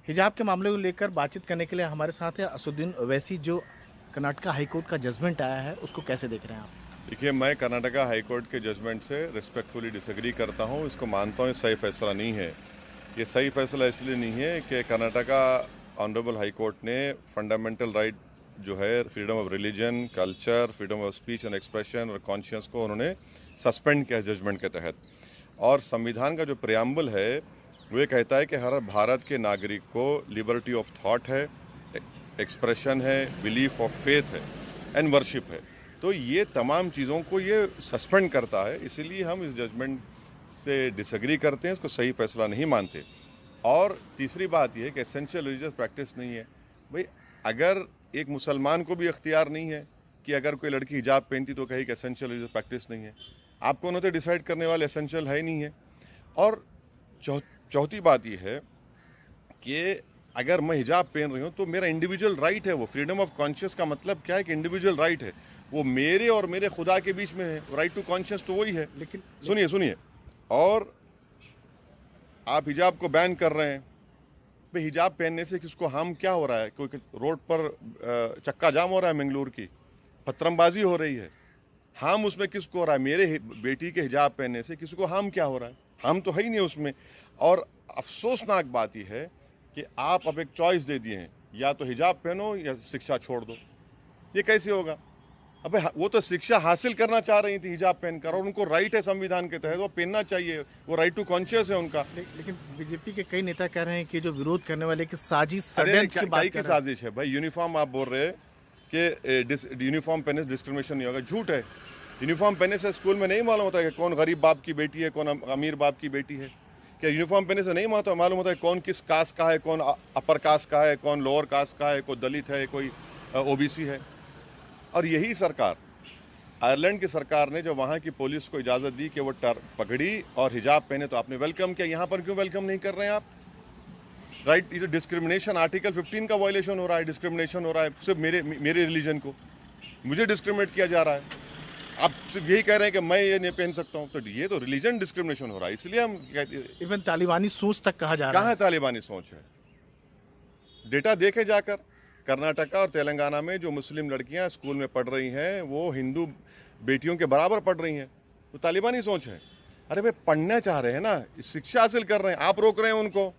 हिजाब के मामले को लेकर बातचीत करने के लिए हमारे साथ है असुद्दीन ओवैसी, जो कर्नाटका हाईकोर्ट का जजमेंट आया है उसको कैसे देख रहे हैं आप? देखिए, मैं कर्नाटका हाईकोर्ट के जजमेंट से रिस्पेक्टफुली डिसएग्री करता हूँ। इसको मानता हूँ, ये सही फैसला नहीं है। ये सही फैसला इसलिए नहीं है कि कर्नाटका ऑनरेबल हाईकोर्ट ने फंडामेंटल राइट जो है freedom of religion, culture, freedom of speech and expression और कॉन्शियस को उन्होंने सस्पेंड किया जजमेंट के तहत। और संविधान का जो प्रियम्बल है वो ये कहता है कि हर भारत के नागरिक को लिबर्टी ऑफ थॉट है, एक्सप्रेशन है, बिलीफ ऑफ फेथ है एंड वर्शिप है। तो ये तमाम चीज़ों को ये सस्पेंड करता है, इसीलिए हम इस जजमेंट से डिसएग्री करते हैं, इसको सही फैसला नहीं मानते। और तीसरी बात यह है कि एसेंशियल रिलीजियस प्रैक्टिस नहीं है। भाई, अगर एक मुसलमान को भी इख्तियार नहीं है कि अगर कोई लड़की हिजाब पहनती तो कहे कि एसेंशियल रिलीजियस प्रैक्टिस नहीं है, आपको उन्होंने डिसाइड करने वाले एसेंशियल है ही नहीं है। और चौथी बात यह है कि अगर मैं हिजाब पहन रही हूँ तो मेरा इंडिविजुअल राइट है। वो फ्रीडम ऑफ कॉन्शियस का मतलब क्या है कि इंडिविजुअल राइट है, वो मेरे और मेरे खुदा के बीच में है। राइट टू कॉन्शियस तो वही है। लेकिन सुनिए, और आप हिजाब को बैन कर रहे हैं। भाई, हिजाब पहनने से किसको हार्म क्या हो रहा है? कोई रोड पर चक्का जाम हो रहा है, मंगलूर की पत्थरबाजी हो रही है, हार्म उसमें किसको हो रहा है? मेरे बेटी के हिजाब पहनने से किसको हार्म क्या हो रहा है? हार्म तो है ही नहीं उसमें। और अफसोसनाक बात यह है कि आप अब एक चॉइस दे दिए हैं, या तो हिजाब पहनो या शिक्षा छोड़ दो। ये कैसे होगा? अबे, वो तो शिक्षा हासिल करना चाह रही थी हिजाब पहनकर, और उनको राइट है संविधान के तहत, वो पहनना चाहिए, वो राइट टू कॉन्शियस है उनका। लेकिन बीजेपी के कई नेता कह रहे हैं कि जो विरोध करने वाले की साजिश, अरे षड्यंत्र की बात की साजिश है भाई? यूनिफॉर्म आप बोल रहे हैं कि यूनिफॉर्म पहनने से डिस्क्रिमिनेशन नहीं होगा, झूठ है। यूनिफॉर्म पहनने से स्कूल में नहीं मालूम होता है कि कौन गरीब बाप की बेटी है, कौन अमीर बाप की बेटी है? क्या यूनिफॉर्म पहनने से नहीं मालूम होता है कौन किस कास्ट का है, कौन अपर कास्ट का है, कौन लोअर कास्ट का है, कोई दलित है, कोई ओबीसी है? और यही सरकार, आयरलैंड की सरकार ने जब वहाँ की पुलिस को इजाज़त दी कि वो पगड़ी और हिजाब पहने तो आपने वेलकम किया। यहाँ पर क्यों वेलकम नहीं कर रहे हैं आप? राइट, ये जो डिस्क्रिमिनेशन, आर्टिकल 15 का वायलेशन हो रहा है, डिस्क्रिमिनेशन हो रहा है सिर्फ मेरे रिलीजन को, मुझे डिस्क्रिमिनेट किया जा रहा है। आप सिर्फ यही कह रहे हैं कि मैं ये नहीं पहन सकता हूँ, तो ये तो रिलीजन डिस्क्रिमिनेशन हो रहा है। इसलिए हम कहते हैं, इवन तालिबानी सोच तक कहा जा रहा है। कहाँ तालिबानी सोच है? डेटा देखे जाकर, कर्नाटका और तेलंगाना में जो मुस्लिम लड़कियां स्कूल में पढ़ रही हैं वो हिंदू बेटियों के बराबर पढ़ रही हैं, तो तालिबानी सोच है। अरे भाई, पढ़ना चाह रहे हैं ना, शिक्षा हासिल कर रहे हैं, आप रोक रहे हैं उनको।